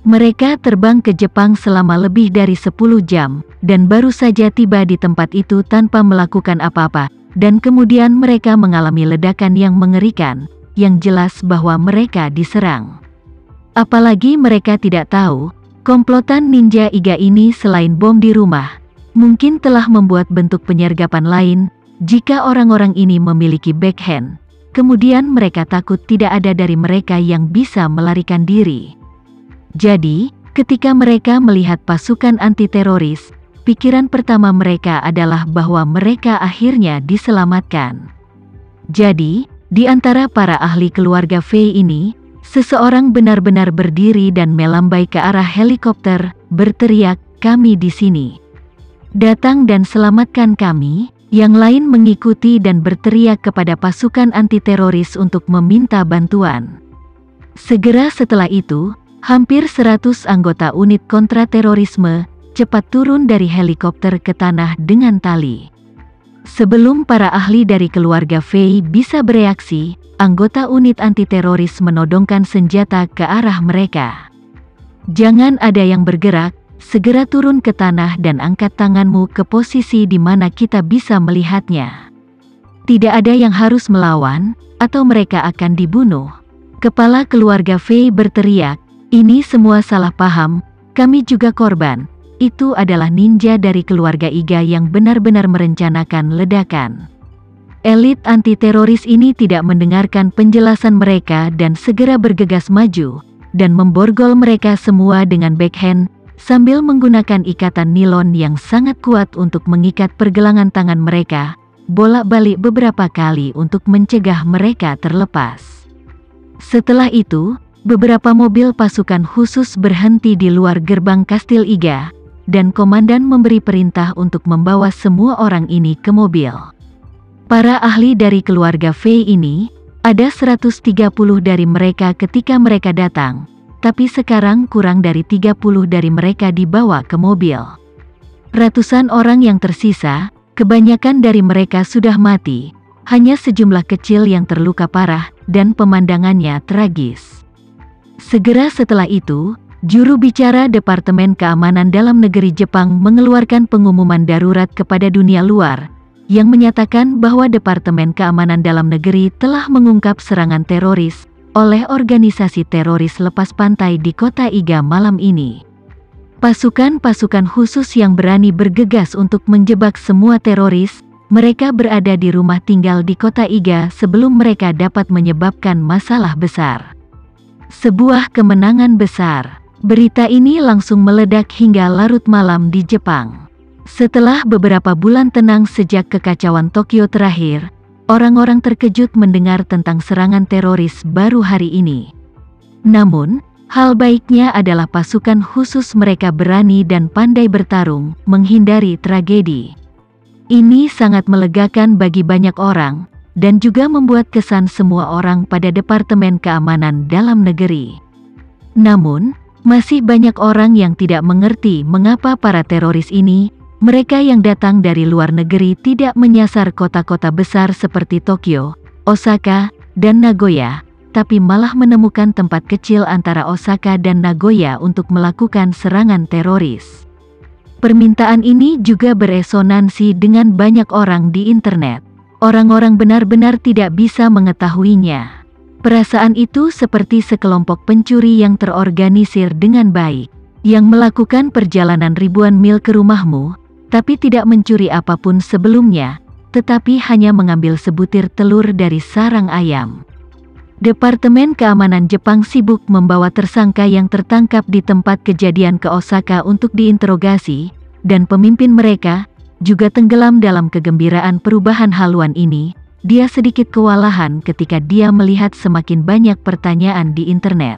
Mereka terbang ke Jepang selama lebih dari 10 jam, dan baru saja tiba di tempat itu tanpa melakukan apa-apa, dan kemudian mereka mengalami ledakan yang mengerikan, yang jelas bahwa mereka diserang. Apalagi mereka tidak tahu, komplotan Ninja Iga ini selain bom di rumah, mungkin telah membuat bentuk penyergapan lain, jika orang-orang ini memiliki backhand. Kemudian mereka takut tidak ada dari mereka yang bisa melarikan diri. Jadi, ketika mereka melihat pasukan anti-teroris, pikiran pertama mereka adalah bahwa mereka akhirnya diselamatkan. Jadi, di antara para ahli keluarga Fei ini, seseorang benar-benar berdiri dan melambai ke arah helikopter, berteriak, "Kami di sini. Datang dan selamatkan kami." Yang lain mengikuti dan berteriak kepada pasukan anti-teroris untuk meminta bantuan. Segera setelah itu, hampir 100 anggota unit kontraterorisme cepat turun dari helikopter ke tanah dengan tali. Sebelum para ahli dari keluarga Fei bisa bereaksi, anggota unit anti-teroris menodongkan senjata ke arah mereka. "Jangan ada yang bergerak, segera turun ke tanah dan angkat tanganmu ke posisi di mana kita bisa melihatnya. Tidak ada yang harus melawan, atau mereka akan dibunuh." Kepala keluarga Fei berteriak, "Ini semua salah paham, kami juga korban. Itu adalah ninja dari keluarga Iga yang benar-benar merencanakan ledakan." Elit anti-teroris ini tidak mendengarkan penjelasan mereka dan segera bergegas maju, dan memborgol mereka semua dengan backhand, sambil menggunakan ikatan nilon yang sangat kuat untuk mengikat pergelangan tangan mereka, bolak-balik beberapa kali untuk mencegah mereka terlepas. Setelah itu, beberapa mobil pasukan khusus berhenti di luar gerbang Kastil Iga, dan komandan memberi perintah untuk membawa semua orang ini ke mobil. Para ahli dari keluarga Fei ini, ada 130 dari mereka ketika mereka datang, tapi sekarang kurang dari 30 dari mereka dibawa ke mobil. Ratusan orang yang tersisa, kebanyakan dari mereka sudah mati, hanya sejumlah kecil yang terluka parah, dan pemandangannya tragis. Segera setelah itu, juru bicara Departemen Keamanan Dalam Negeri Jepang mengeluarkan pengumuman darurat kepada dunia luar, yang menyatakan bahwa Departemen Keamanan Dalam Negeri telah mengungkap serangan teroris oleh organisasi teroris lepas pantai di kota Iga malam ini. Pasukan-pasukan khusus yang berani bergegas untuk menjebak semua teroris, mereka berada di rumah tinggal di kota Iga sebelum mereka dapat menyebabkan masalah besar. Sebuah kemenangan besar. Berita ini langsung meledak hingga larut malam di Jepang. Setelah beberapa bulan tenang sejak kekacauan Tokyo terakhir, orang-orang terkejut mendengar tentang serangan teroris baru hari ini. Namun, hal baiknya adalah pasukan khusus mereka berani dan pandai bertarung, menghindari tragedi. Ini sangat melegakan bagi banyak orang, dan juga membuat kesan semua orang pada Departemen Keamanan Dalam Negeri. Namun, masih banyak orang yang tidak mengerti mengapa para teroris ini, mereka yang datang dari luar negeri, tidak menyasar kota-kota besar seperti Tokyo, Osaka, dan Nagoya, tapi malah menemukan tempat kecil antara Osaka dan Nagoya untuk melakukan serangan teroris. Permintaan ini juga beresonansi dengan banyak orang di internet. Orang-orang benar-benar tidak bisa mengetahuinya. Perasaan itu seperti sekelompok pencuri yang terorganisir dengan baik, yang melakukan perjalanan ribuan mil ke rumahmu, tapi tidak mencuri apapun sebelumnya, tetapi hanya mengambil sebutir telur dari sarang ayam. Departemen Keamanan Jepang sibuk membawa tersangka yang tertangkap di tempat kejadian ke Osaka untuk diinterogasi, dan pemimpin mereka juga tenggelam dalam kegembiraan perubahan haluan ini. Dia sedikit kewalahan ketika dia melihat semakin banyak pertanyaan di internet.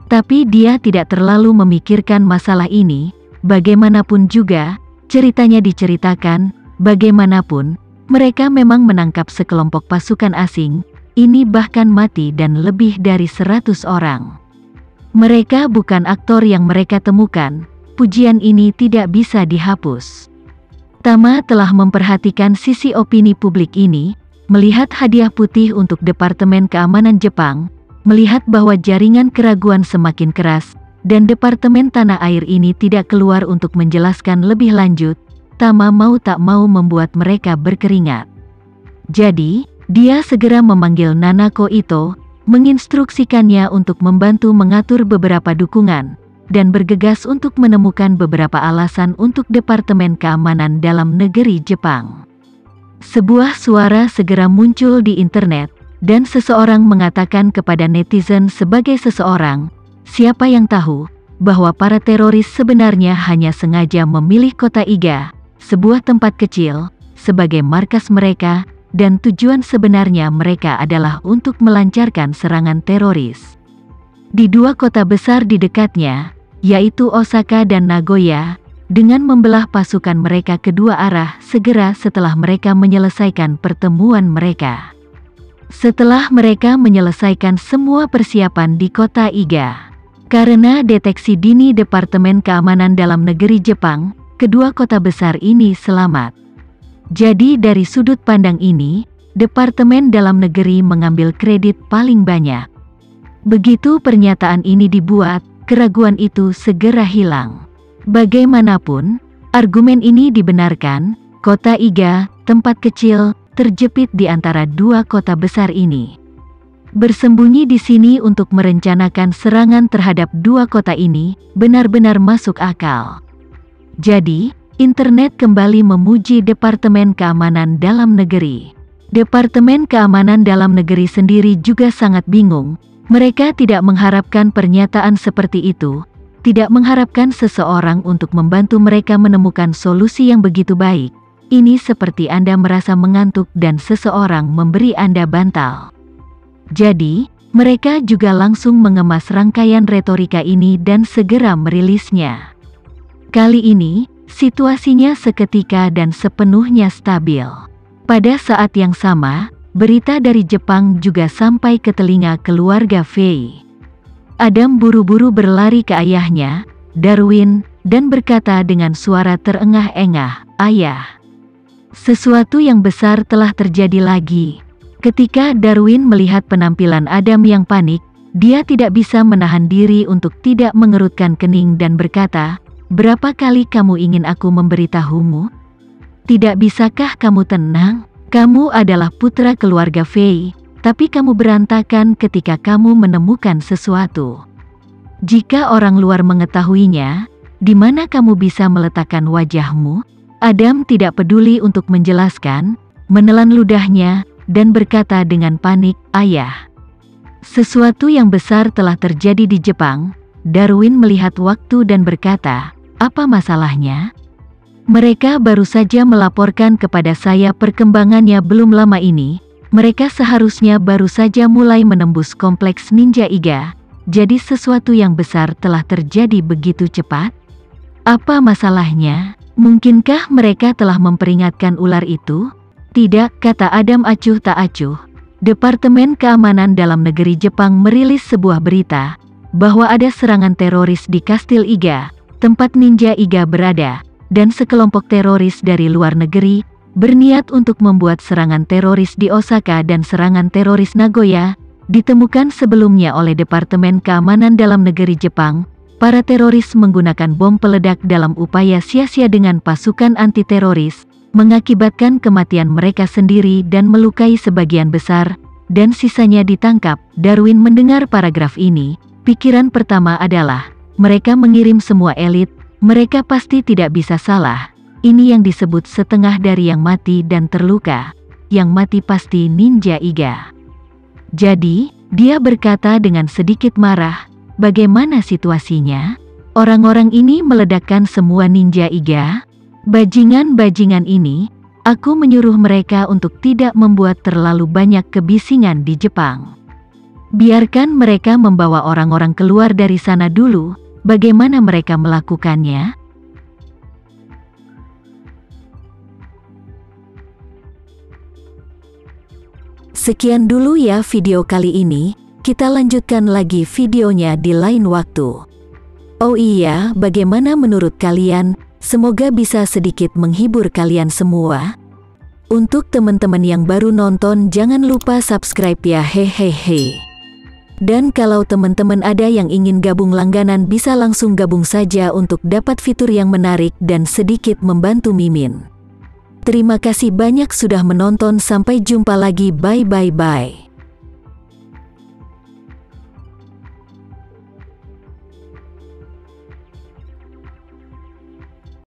Tapi dia tidak terlalu memikirkan masalah ini, bagaimanapun juga, ceritanya diceritakan, bagaimanapun, mereka memang menangkap sekelompok pasukan asing, ini bahkan mati dan lebih dari 100 orang. Mereka bukan aktor yang mereka temukan, pujian ini tidak bisa dihapus. Tama telah memperhatikan sisi opini publik ini, melihat hadiah putih untuk Departemen Keamanan Jepang, melihat bahwa jaringan keraguan semakin keras, dan Departemen Tanah Air ini tidak keluar untuk menjelaskan lebih lanjut, Tama mau tak mau membuat mereka berkeringat. Jadi, dia segera memanggil Nanako Ito, menginstruksikannya untuk membantu mengatur beberapa dukungan, dan bergegas untuk menemukan beberapa alasan untuk Departemen Keamanan Dalam Negeri Jepang. Sebuah suara segera muncul di internet, dan seseorang mengatakan kepada netizen sebagai seseorang, siapa yang tahu, bahwa para teroris sebenarnya hanya sengaja memilih kota Iga, sebuah tempat kecil, sebagai markas mereka, dan tujuan sebenarnya mereka adalah untuk melancarkan serangan teroris di dua kota besar di dekatnya, yaitu Osaka dan Nagoya, dengan membelah pasukan mereka kedua arah segera setelah mereka menyelesaikan pertemuan mereka. Setelah mereka menyelesaikan semua persiapan di kota Iga, karena deteksi dini Departemen Keamanan Dalam Negeri Jepang, kedua kota besar ini selamat. Jadi dari sudut pandang ini, Departemen Dalam Negeri mengambil kredit paling banyak. Begitu pernyataan ini dibuat, keraguan itu segera hilang. Bagaimanapun, argumen ini dibenarkan, kota Iga, tempat kecil, terjepit di antara dua kota besar ini. Bersembunyi di sini untuk merencanakan serangan terhadap dua kota ini, benar-benar masuk akal. Jadi, internet kembali memuji Departemen Keamanan Dalam Negeri. Departemen Keamanan Dalam Negeri sendiri juga sangat bingung. Mereka tidak mengharapkan pernyataan seperti itu, tidak mengharapkan seseorang untuk membantu mereka menemukan solusi yang begitu baik. Ini seperti Anda merasa mengantuk dan seseorang memberi Anda bantal. Jadi, mereka juga langsung mengemas rangkaian retorika ini dan segera merilisnya. Kali ini, situasinya seketika dan sepenuhnya stabil. Pada saat yang sama, berita dari Jepang juga sampai ke telinga keluarga Fei. Adam buru-buru berlari ke ayahnya, Darwin, dan berkata dengan suara terengah-engah, "Ayah, sesuatu yang besar telah terjadi lagi." Ketika Darwin melihat penampilan Adam yang panik, dia tidak bisa menahan diri untuk tidak mengerutkan kening dan berkata, "Berapa kali kamu ingin aku memberitahumu? Tidak bisakah kamu tenang? Kamu adalah putra keluarga Fei, tapi kamu berantakan ketika kamu menemukan sesuatu. Jika orang luar mengetahuinya, di mana kamu bisa meletakkan wajahmu?" Adam tidak peduli untuk menjelaskan, menelan ludahnya, dan berkata dengan panik, "Ayah, sesuatu yang besar telah terjadi di Jepang." Darwin melihat waktu dan berkata, "Apa masalahnya?" "Mereka baru saja melaporkan kepada saya perkembangannya belum lama ini. Mereka seharusnya baru saja mulai menembus kompleks Ninja Iga. Jadi sesuatu yang besar telah terjadi begitu cepat. Apa masalahnya? Mungkinkah mereka telah memperingatkan ular itu?" "Tidak," kata Adam acuh tak acuh. Departemen Keamanan Dalam Negeri Jepang merilis sebuah berita, bahwa ada serangan teroris di Kastil Iga, tempat Ninja Iga berada, dan sekelompok teroris dari luar negeri, berniat untuk membuat serangan teroris di Osaka dan serangan teroris Nagoya, ditemukan sebelumnya oleh Departemen Keamanan Dalam Negeri Jepang. Para teroris menggunakan bom peledak dalam upaya sia-sia dengan pasukan anti-teroris, mengakibatkan kematian mereka sendiri dan melukai sebagian besar, dan sisanya ditangkap. Darwin mendengar paragraf ini, pikiran pertama adalah, mereka mengirim semua elit, mereka pasti tidak bisa salah. Ini yang disebut setengah dari yang mati dan terluka. Yang mati pasti Ninja Iga. Jadi, dia berkata dengan sedikit marah, "Bagaimana situasinya? Orang-orang ini meledakkan semua Ninja Iga? Bajingan-bajingan ini, aku menyuruh mereka untuk tidak membuat terlalu banyak kebisingan di Jepang. Biarkan mereka membawa orang-orang keluar dari sana dulu." Bagaimana mereka melakukannya? Sekian dulu ya video kali ini, kita lanjutkan lagi videonya di lain waktu. Oh iya, bagaimana menurut kalian? Semoga bisa sedikit menghibur kalian semua. Untuk teman-teman yang baru nonton, jangan lupa subscribe ya, hehehe. Dan kalau teman-teman ada yang ingin gabung langganan bisa langsung gabung saja untuk dapat fitur yang menarik dan sedikit membantu Mimin. Terima kasih banyak sudah menonton, sampai jumpa lagi, bye.